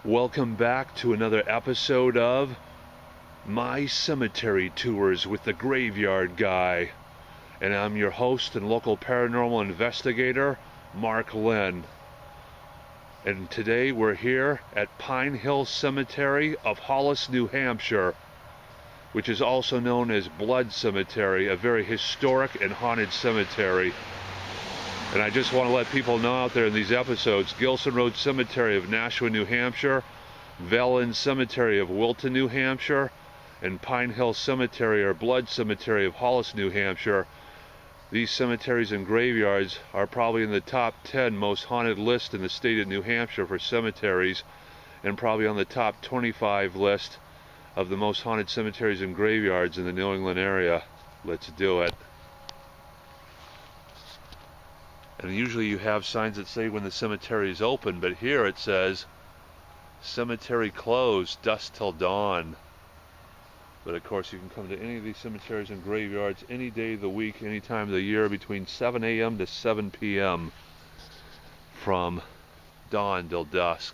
Welcome back to another episode of My Cemetery Tours with the Graveyard Guy. And I'm your host and local paranormal investigator, Mark Lynn. And today we're here at Pine Hill Cemetery of Hollis, New Hampshire, which is also known as Blood Cemetery, a very historic and haunted cemetery. And I just want to let people know out there in these episodes, Gilson Road Cemetery of Nashua, New Hampshire, Velen Cemetery of Wilton, New Hampshire, and Pine Hill Cemetery or Blood Cemetery of Hollis, New Hampshire. These cemeteries and graveyards are probably in the top 10 most haunted list in the state of New Hampshire for cemeteries, and probably on the top 25 list of the most haunted cemeteries and graveyards in the New England area. Let's do it. And usually you have signs that say when the cemetery is open, but here it says, cemetery closed, dusk till dawn. But of course you can come to any of these cemeteries and graveyards any day of the week, any time of the year, between 7 a.m. to 7 p.m. from dawn till dusk.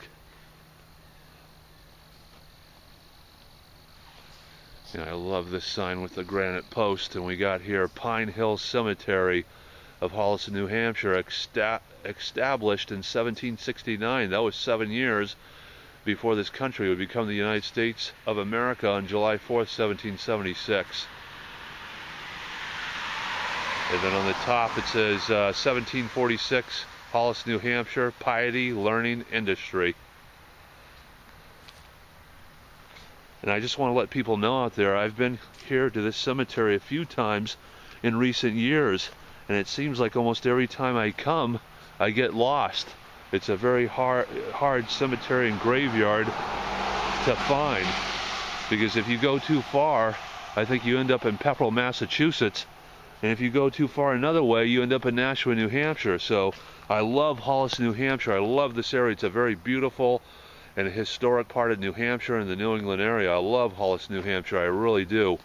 And I love this sign with the granite post, and we got here Pine Hill Cemetery of Hollis, New Hampshire, established in 1769. That was 7 years before this country would become the United States of America on July 4th, 1776. And then on the top it says 1746, Hollis, New Hampshire, Piety, Learning, Industry. And I just want to let people know out there, I've been here to this cemetery a few times in recent years, and it seems like almost every time I come, I get lost. It's a very hard cemetery and graveyard to find, because if you go too far, I think you end up in Pepperell, Massachusetts, and if you go too far another way, you end up in Nashua, New Hampshire. So I love Hollis, New Hampshire. I love this area. It's a very beautiful and a historic part of New Hampshire and the New England area. I love Hollis, New Hampshire. I really do.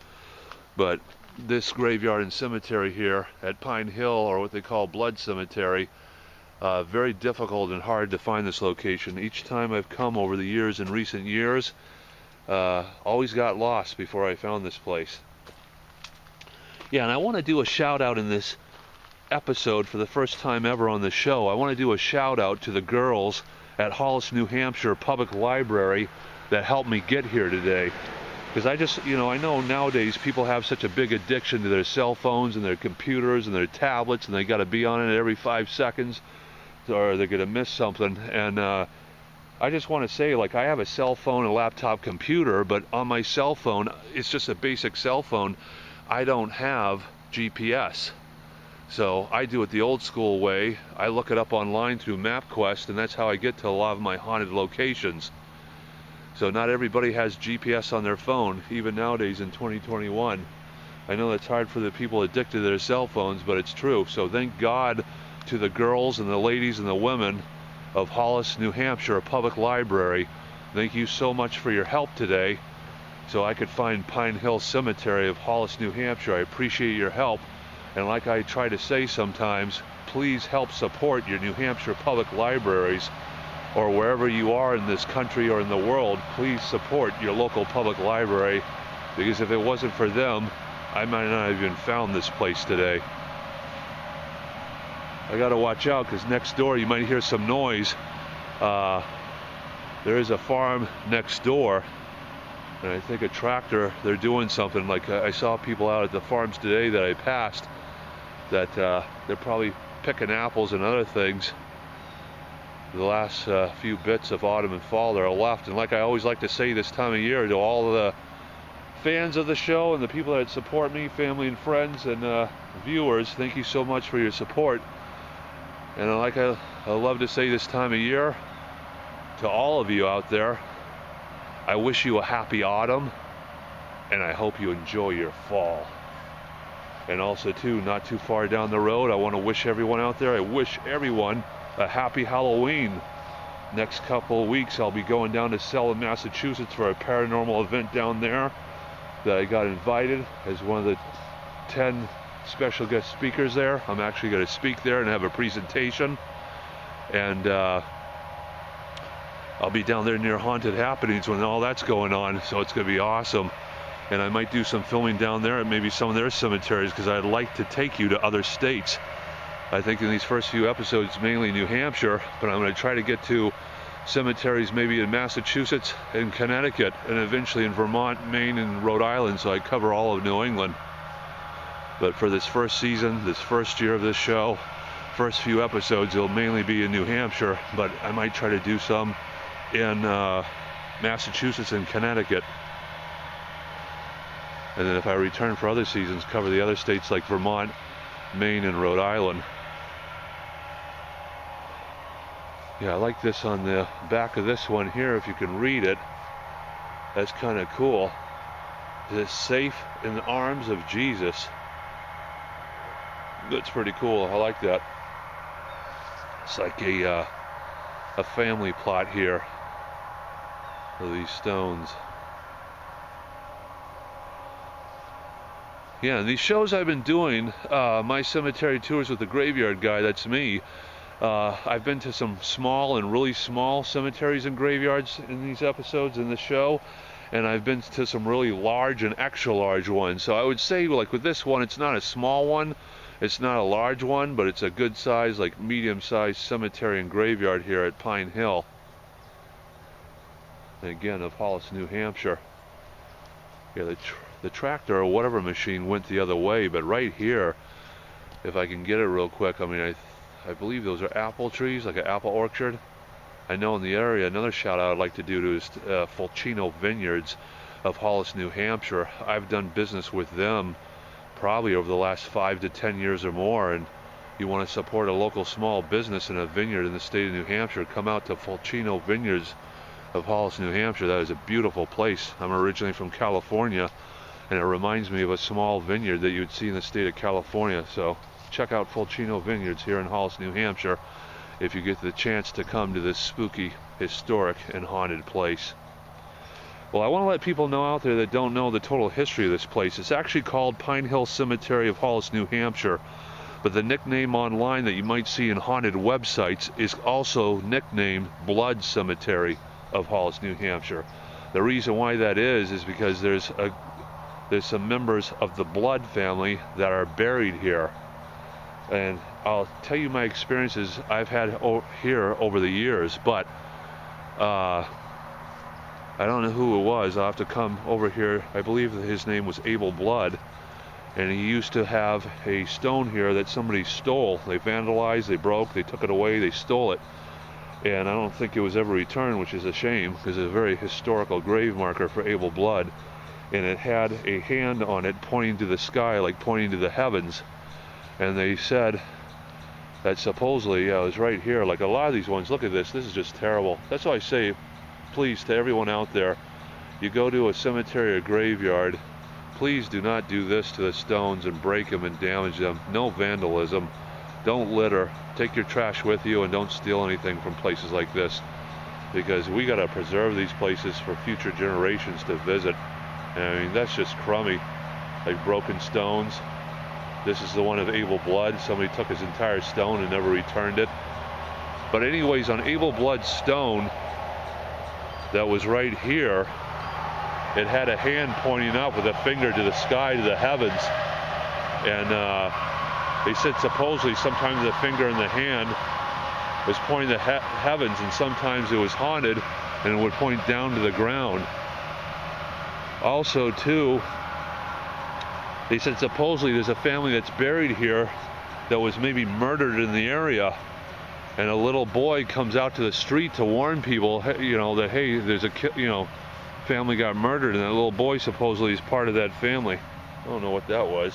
But this graveyard and cemetery here at Pine Hill, or what they call Blood Cemetery, very difficult and hard to find this location. Each time I've come over the years, in recent years, always got lost before I found this place. Yeah, and I want to do a shout out in this episode for the first time ever on the show. I want to do a shout out to the girls at Hollis, New Hampshire Public Library that helped me get here today. Because I just, I know nowadays people have such a big addiction to their cell phones and their computers and their tablets, and they got to be on it every 5 seconds or they're going to miss something. And I just want to say, like, I have a cell phone, a laptop computer, but on my cell phone, it's just a basic cell phone. I don't have GPS. So I do it the old school way. I look it up online through MapQuest, and that's how I get to a lot of my haunted locations. So not everybody has GPS on their phone, even nowadays in 2021. I know that's hard for the people addicted to their cell phones, but it's true. So thank God to the girls and the ladies and the women of Hollis, New Hampshire Public Library. Thank you so much for your help today, so I could find Pine Hill Cemetery of Hollis, New Hampshire. I appreciate your help. And like I try to say sometimes, please help support your New Hampshire public libraries, or wherever you are in this country or in the world. Please support your local public library, because if it wasn't for them, I might not have even found this place today. I gotta watch out, because next door you might hear some noise. There is a farm next door, and I think a tractor, they're doing something. Like I saw people out at the farms today that I passed, that they're probably picking apples and other things. The last few bits of autumn and fall that are left. And like I always like to say this time of year to all of the fans of the show and the people that support me, family and friends and viewers, thank you so much for your support. And I love to say this time of year to all of you out there, I wish you a happy autumn, and I hope you enjoy your fall. And also too, not too far down the road, I want to wish everyone out there, I wish everyone a happy Halloween. Next couple of weeks I'll be going down to Selwyn, Massachusetts for a paranormal event down there that I got invited as one of the 10 special guest speakers there. I'm actually going to speak there and have a presentation. And I'll be down there near Haunted Happenings when all that's going on, so it's going to be awesome. And I might do some filming down there at maybe some of their cemeteries, because I'd like to take you to other states. I think in these first few episodes, mainly New Hampshire, but I'm going to try to get to cemeteries maybe in Massachusetts and Connecticut, and eventually in Vermont, Maine, and Rhode Island, so I cover all of New England. But for this first season, this first year of this show, first few episodes, it'll mainly be in New Hampshire, but I might try to do some in Massachusetts and Connecticut. And then if I return for other seasons, cover the other states like Vermont, Maine, and Rhode Island. Yeah, I like this on the back of this one here, if you can read it. That's kind of cool. It's safe in the arms of Jesus. That's pretty cool. I like that. It's like a family plot here of these stones. Yeah, and these shows I've been doing, my cemetery tours with the graveyard guy, that's me. I've been to some small and really small cemeteries and graveyards in these episodes in the show, and I've been to some really large and extra large ones. So I would say, like with this one, it's not a small one, it's not a large one, but it's a good size, like medium-sized cemetery and graveyard here at Pine Hill. And again, of Hollis, New Hampshire. Yeah, the tractor or whatever machine went the other way, but right here, if I can get it real quick, I mean, I believe those are apple trees, like an apple orchard. I know in the area, another shout out I'd like to do to is Fulcino Vineyards of Hollis, New Hampshire. I've done business with them probably over the last 5 to 10 years or more, and you want to support a local small business in a vineyard in the state of New Hampshire, come out to Fulcino Vineyards of Hollis, New Hampshire. That is a beautiful place. I'm originally from California, and it reminds me of a small vineyard that you would see in the state of California. So check out Fulcino Vineyards here in Hollis, New Hampshire, if you get the chance to come to this spooky, historic, and haunted place. Well, I want to let people know out there that don't know the total history of this place. It's actually called Pine Hill Cemetery of Hollis, New Hampshire, but the nickname online that you might see in haunted websites is also nicknamed Blood Cemetery of Hollis, New Hampshire. The reason why that is because there's some members of the Blood family that are buried here. And I'll tell you my experiences I've had here over the years, but I don't know who it was. I'll have to come over here. I believe that his name was Abel Blood, and he used to have a stone here that somebody stole. They vandalized, they broke, they took it away, they stole it, and I don't think it was ever returned, which is a shame, because it's a very historical grave marker for Abel Blood, and it had a hand on it pointing to the sky, like pointing to the heavens. And they said that supposedly, yeah, it was right here, like a lot of these ones. Look at this is just terrible. That's why I say, please, to everyone out there, you go to a cemetery or graveyard, please do not do this to the stones and break them and damage them. No vandalism. Don't litter. Take your trash with you, and don't steal anything from places like this, because we got to preserve these places for future generations to visit. And I mean, that's just crummy, like broken stones. This is the one of Abel Blood. Somebody took his entire stone and never returned it. But anyways, on Abel Blood's stone that was right here, it had a hand pointing up with a finger to the sky, to the heavens. And they said supposedly sometimes the finger and the hand was pointing to heavens, and sometimes it was haunted and it would point down to the ground. Also, too, they said supposedly there's a family that's buried here that was maybe murdered in the area, and a little boy comes out to the street to warn people, you know, that hey, there's a family got murdered, and that little boy supposedly is part of that family. I don't know what that was,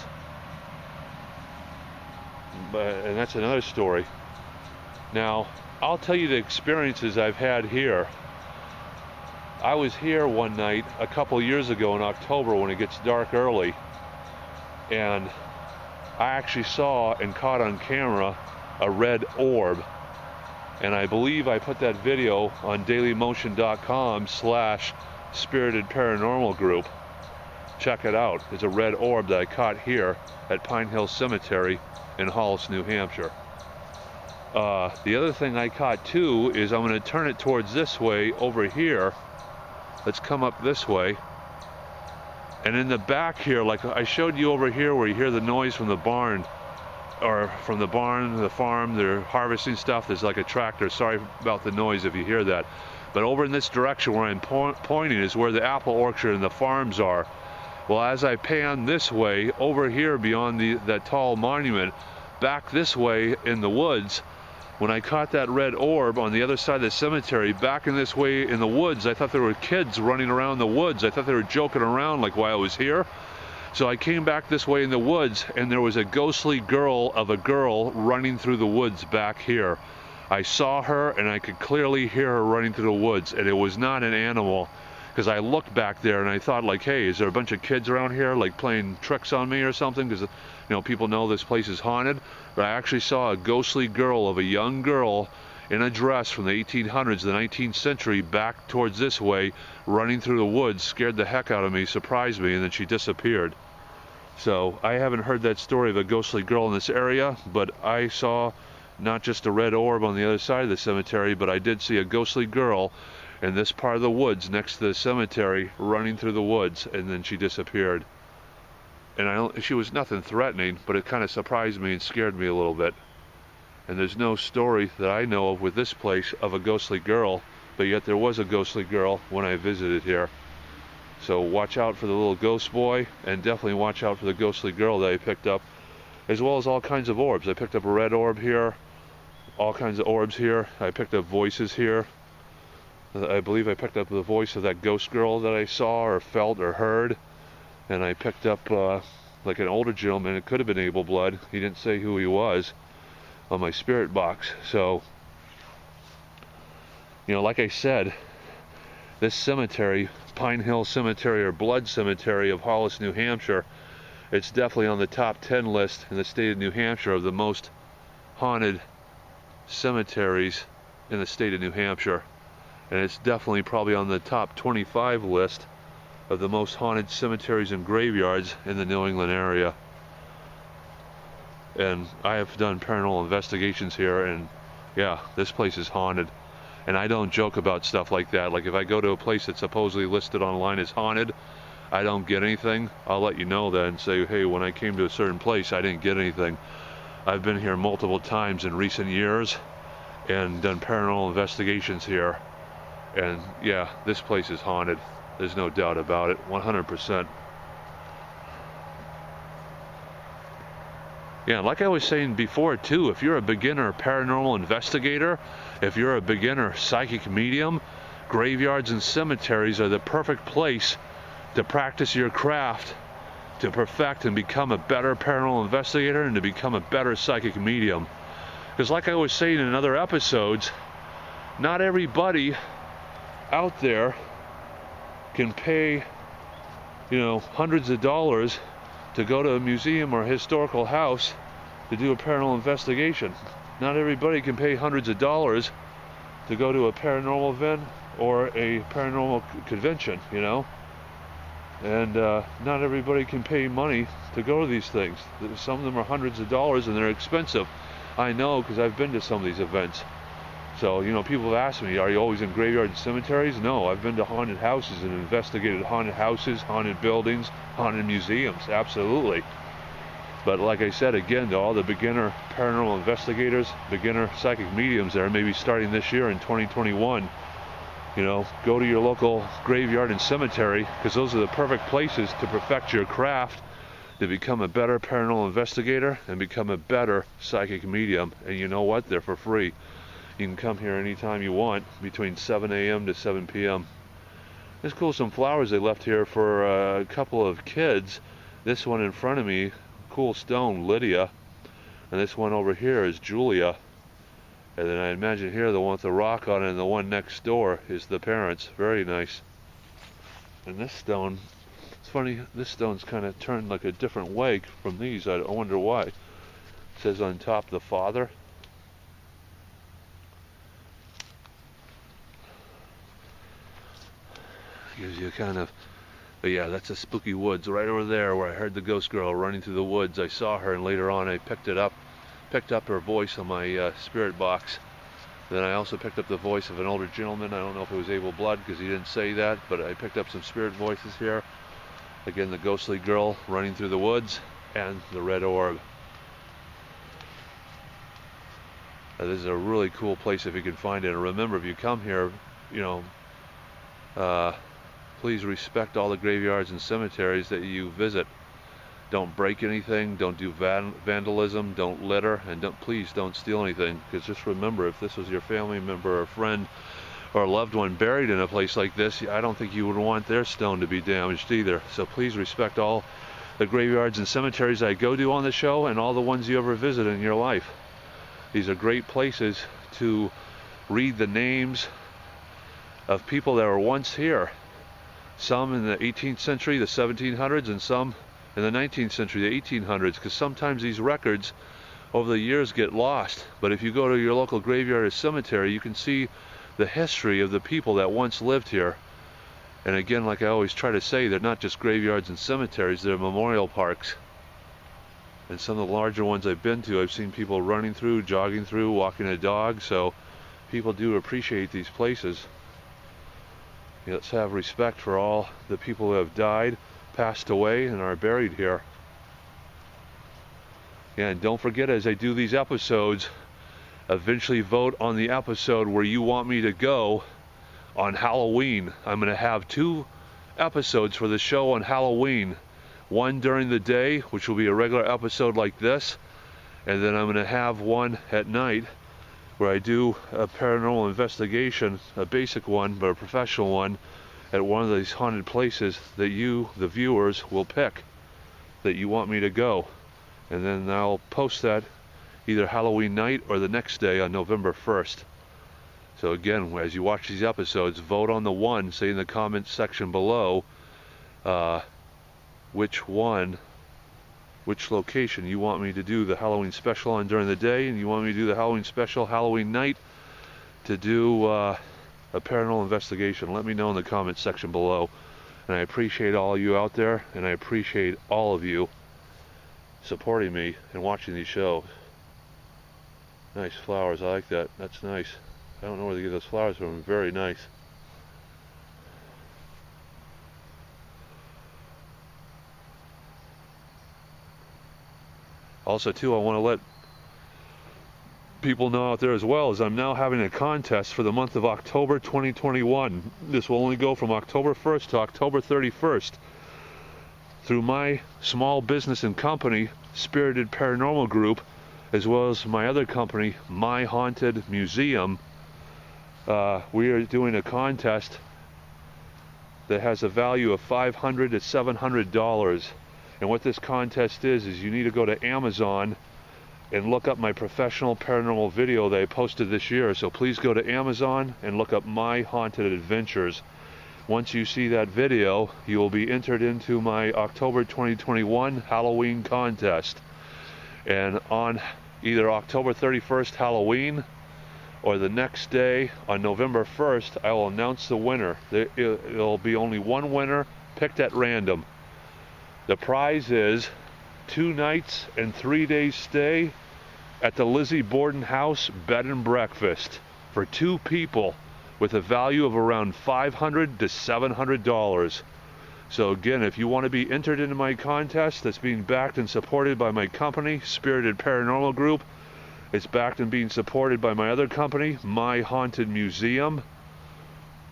and that's another story. Now, I'll tell you the experiences I've had here. I was here one night a couple years ago in October when it gets dark early, and I actually saw and caught on camera a red orb, and I believe I put that video on dailymotion.com/spirited paranormal group. Check it out. It's a red orb that I caught here at Pine Hill Cemetery in Hollis, New Hampshire. The other thing I caught too is I'm going to turn it towards this way over here. Let's come up this way. And in the back here, like I showed you over here where you hear the noise from the barn, or from the barn, the farm, they're harvesting stuff, there's like a tractor. Sorry about the noise if you hear that. But over in this direction where I'm pointing is where the apple orchard and the farms are. Well, as I pan this way, over here beyond that tall monument, back this way in the woods, when I caught that red orb on the other side of the cemetery, back in this way in the woods, I thought there were kids running around the woods. I thought they were joking around like while I was here. So I came back this way in the woods, and there was a ghostly girl of a girl running through the woods back here. I saw her, and I could clearly hear her running through the woods, and it was not an animal. Because I looked back there and I thought, like, hey, is there a bunch of kids around here like playing tricks on me or something? Because, you know, people know this place is haunted. But I actually saw a ghostly girl of a young girl in a dress from the 1800s, the 19th century, back towards this way, running through the woods. Scared the heck out of me, surprised me, and then she disappeared. So I haven't heard that story of a ghostly girl in this area, but I saw not just a red orb on the other side of the cemetery, but I did see a ghostly girl in this part of the woods next to the cemetery, running through the woods, and then she disappeared. And she was nothing threatening, but it kind of surprised me and scared me a little bit. And there's no story that I know of with this place of a ghostly girl, but yet there was a ghostly girl when I visited here. So watch out for the little ghost boy, and definitely watch out for the ghostly girl that I picked up, as well as all kinds of orbs. I picked up a red orb here, all kinds of orbs here. I picked up voices here. I believe I picked up the voice of that ghost girl that I saw or felt or heard. And I picked up like an older gentleman. It could have been Abel Blood. He didn't say who he was on my spirit box. So, you know, like I said, this cemetery, Pine Hill Cemetery or Blood Cemetery of Hollis, New Hampshire, it's definitely on the top 10 list in the state of New Hampshire of the most haunted cemeteries in the state of New Hampshire. And it's definitely probably on the top 25 list of the most haunted cemeteries and graveyards in the New England area. And I have done paranormal investigations here, and yeah, this place is haunted. And I don't joke about stuff like that. Like if I go to a place that's supposedly listed online as haunted, I don't get anything, I'll let you know that and say, hey, when I came to a certain place, I didn't get anything. I've been here multiple times in recent years and done paranormal investigations here. And yeah, this place is haunted. There's no doubt about it, 100%. Yeah, like I was saying before too, if you're a beginner paranormal investigator, if you're a beginner psychic medium, graveyards and cemeteries are the perfect place to practice your craft, to perfect and become a better paranormal investigator and to become a better psychic medium. Because like I was saying in other episodes, not everybody out there can pay, you know, hundreds of dollars to go to a museum or a historical house to do a paranormal investigation. Not everybody can pay hundreds of dollars to go to a paranormal event or a paranormal convention, you know. And not everybody can pay money to go to these things. Some of them are hundreds of dollars and they're expensive. I know because I've been to some of these events. So, you know, people have asked me, are you always in graveyards and cemeteries? No, I've been to haunted houses and investigated haunted houses, haunted buildings, haunted museums, absolutely. But like I said, again, to all the beginner paranormal investigators, beginner psychic mediums that are maybe starting this year in 2021, you know, go to your local graveyard and cemetery because those are the perfect places to perfect your craft, to become a better paranormal investigator and become a better psychic medium. And you know what? They're for free. You can come here anytime you want between 7 a.m. to 7 p.m. There's cool some flowers they left here for a couple of kids. This one in front of me, cool stone, Lydia. And this one over here is Julia. And then I imagine here the one with the rock on it and the one next door is the parents. Very nice. And this stone, it's funny, this stone's kind of turned like a different way from these. I wonder why. It says on top the father. Gives you kind of, but yeah, that's a spooky woods right over there where I heard the ghost girl running through the woods. I saw her and later on I picked it up picked up her voice on my spirit box. Then I also picked up the voice of an older gentleman. I don't know if it was Able Blood because he didn't say that, but I picked up some spirit voices here. Again, the ghostly girl running through the woods and the red orb. This is a really cool place if you can find it. And remember, if you come here, you know, please respect all the graveyards and cemeteries that you visit. Don't break anything, don't do vandalism, don't litter, and please don't steal anything. Because just remember, if this was your family member or friend or a loved one buried in a place like this, I don't think you would want their stone to be damaged either. So please respect all the graveyards and cemeteries I go to on the show and all the ones you ever visit in your life. These are great places to read the names of people that were once here. Some in the 18th century, the 1700s, and some in the 19th century, the 1800s, because sometimes these records over the years get lost. But if you go to your local graveyard or cemetery, you can see the history of the people that once lived here. And again, like I always try to say, they're not just graveyards and cemeteries, they're memorial parks. And some of the larger ones I've been to, I've seen people running through, jogging through, walking a dog, so people do appreciate these places. Let's have respect for all the people who have died, passed away, and are buried here. And don't forget, as I do these episodes, eventually vote on the episode where you want me to go on Halloween. I'm going to have 2 episodes for the show on Halloween. One during the day, which will be a regular episode like this, and then I'm going to have one at night where I do a paranormal investigation, a basic one, but a professional one, at one of these haunted places that you, the viewers, will pick that you want me to go. And then I'll post that either Halloween night or the next day on November 1st. So again, as you watch these episodes, vote on the one, say in the comments section below which location you want me to do the Halloween special on during the day, and you want me to do the Halloween special Halloween night to do a paranormal investigation. Let me know in the comments section below. And I appreciate all you out there, and I appreciate all of you supporting me and watching these shows. Nice flowers, I like that. That's nice. I don't know where to get those flowers from. Very nice. Also too, I want to let people know out there as well, is I'm now having a contest for the month of October 2021. This will only go from October 1st to October 31st. Through my small business and company, Spirited Paranormal Group, as well as my other company, My Haunted Museum, we are doing a contest that has a value of $500 to $700. And what this contest is you need to go to Amazon and look up my professional paranormal video that I posted this year. So please go to Amazon and look up My Haunted Adventures. Once you see that video, you will be entered into my October 2021 Halloween contest. And on either October 31st Halloween or the next day on November 1st, I will announce the winner. There will be only one winner picked at random. The prize is 2 nights and 3 days stay at the Lizzie Borden House Bed and Breakfast for 2 people with a value of around $500 to $700. So again, if you want to be entered into my contest that's being backed and supported by my company, Spirited Paranormal Group, it's backed and being supported by my other company, My Haunted Museum.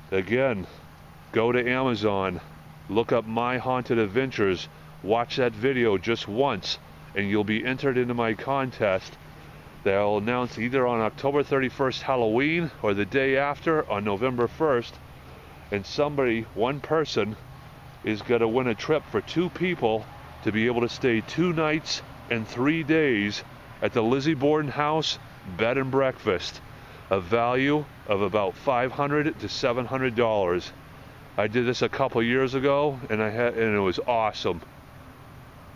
Again, go to Amazon, look up My Haunted Adventures, watch that video just once, and you'll be entered into my contest that I'll announce either on October 31st Halloween or the day after on November 1st. And somebody, one person, is going to win a trip for 2 people to be able to stay 2 nights and 3 days at the Lizzie Borden House Bed and Breakfast, a value of about $500 to $700. I did this a couple years ago, and it was awesome.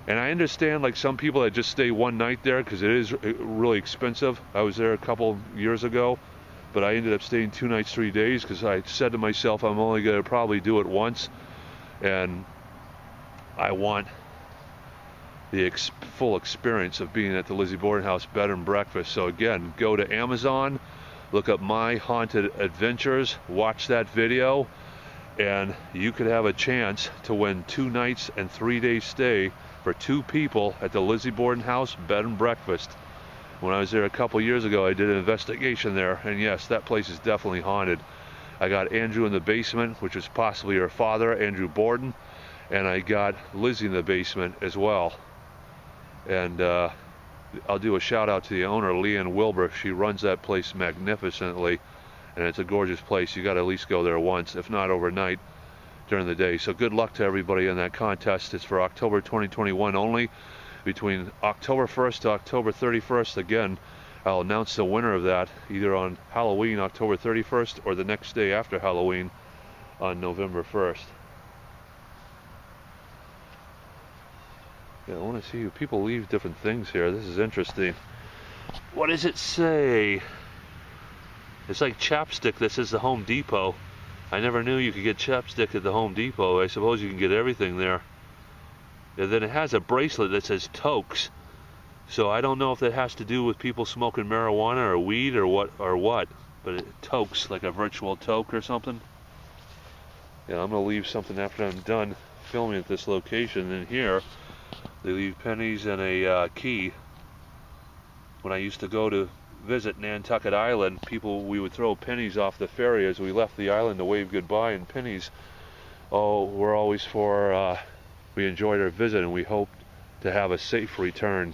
And I understand, like, some people that just stay 1 night there because it is really expensive. I was there a couple years ago, but I ended up staying 2 nights, 3 days because I said to myself, I'm only going to probably do it once, and I want the full experience of being at the Lizzie Borden House Bed and Breakfast. So again, go to Amazon, look up My Haunted Adventures, watch that video, and you could have a chance to win 2 nights and 3 days stay for 2 people at the Lizzie Borden House Bed and Breakfast. When I was there a couple years ago, I did an investigation there, and yes, that place is definitely haunted. I got Andrew in the basement, which was possibly her father, Andrew Borden, and I got Lizzie in the basement as well. And I'll do a shout out to the owner, Leanne Wilbur. She runs that place magnificently, and it's a gorgeous place. You got to at least go there once, if not overnight during the day. So good luck to everybody in that contest. It's for October 2021 only, between October 1st to October 31st. Again, I'll announce the winner of that either on Halloween, October 31st, or the next day after Halloween on November 1st. Yeah, I want to see if people leave different things here. This is interesting. What does it say? It's like chapstick. This is the Home Depot. I never knew you could get chapstick at the Home Depot. I suppose you can get everything there. And then it has a bracelet that says Tokes. So I don't know if that has to do with people smoking marijuana or weed or what. But it tokes, like a virtual toke or something. Yeah, I'm going to leave something after I'm done filming at this location. And here, they leave pennies and a key. When I used to go to visit Nantucket Island, we would throw pennies off the ferry as we left the island to wave goodbye, and pennies, were always for, we enjoyed our visit and we hoped to have a safe return.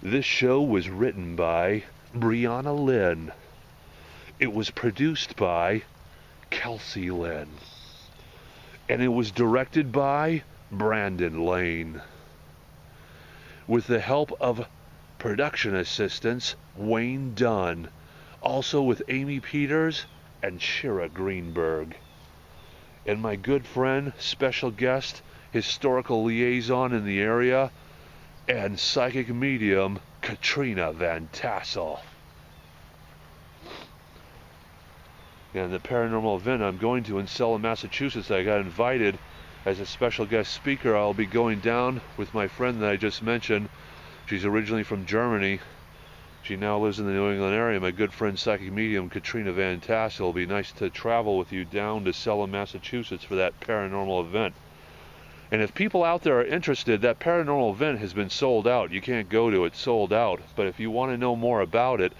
This show was written by Brianna Lynn. It was produced by Kelsey Lynn. And it was directed by Brandon Lane, with the help of production assistants Wayne Dunn, also with Amy Peters and Shira Greenberg, and my good friend, special guest, historical liaison in the area, and psychic medium Katrina Van Tassel. And the paranormal event I'm going to in Salem, Massachusetts, I got invited as a special guest speaker. I'll be going down with my friend that I just mentioned. She's originally from Germany. She now lives in the New England area. My good friend, psychic medium Katrina Van Tassel. It'll be nice to travel with you down to Salem, Massachusetts for that paranormal event. And if people out there are interested, that paranormal event has been sold out. You can't go to it, sold out. But if you want to know more about it,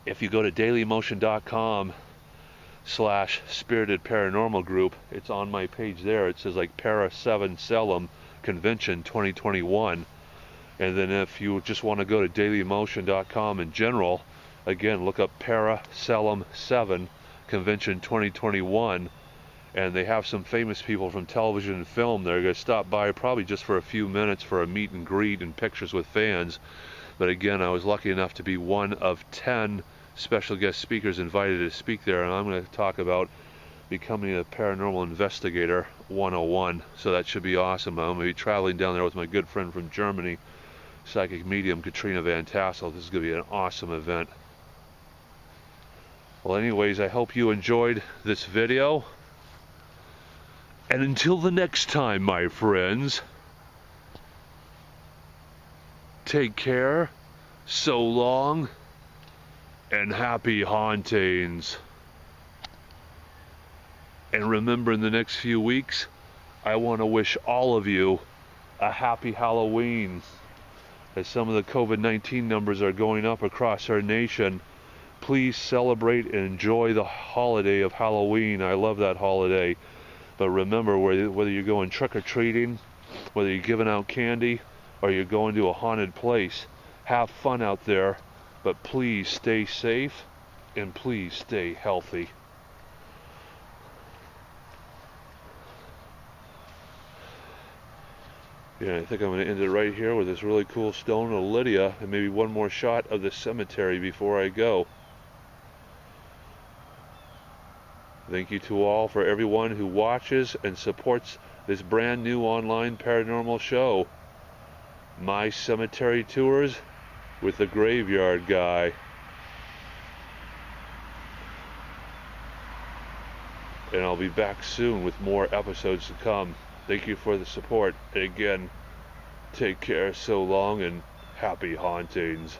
if you go to dailymotion.com/spirited paranormal group, it's on my page there. It says like Para 7 Salem Convention 2021. And then if you just want to go to dailymotion.com in general, again, look up Para Salem 7 Convention 2021. And they have some famous people from television and film. They're going to stop by probably just for a few minutes for a meet and greet and pictures with fans. But again, I was lucky enough to be one of 10 special guest speakers invited to speak there, and I'm going to talk about becoming a paranormal investigator 101. So that should be awesome. I'm going to be traveling down there with my good friend from Germany, psychic medium Katrina Van Tassel. This is going to be an awesome event. Well, anyways, I hope you enjoyed this video. And until the next time, my friends, take care, so long, and happy hauntings. And remember, in the next few weeks, I want to wish all of you a happy Halloween. As some of the COVID-19 numbers are going up across our nation, please celebrate and enjoy the holiday of Halloween. I love that holiday. But remember, whether you're going trick-or-treating, whether you're giving out candy, or you're going to a haunted place, have fun out there, but please stay safe and please stay healthy. Yeah, I think I'm going to end it right here with this really cool stone of Lydia, and maybe one more shot of the cemetery before I go. Thank you to all, for everyone who watches and supports this brand new online paranormal show, My Cemetery Tours with the Graveyard Guy. and I'll be back soon with more episodes to come. Thank you for the support. And again, take care, so long, and happy hauntings.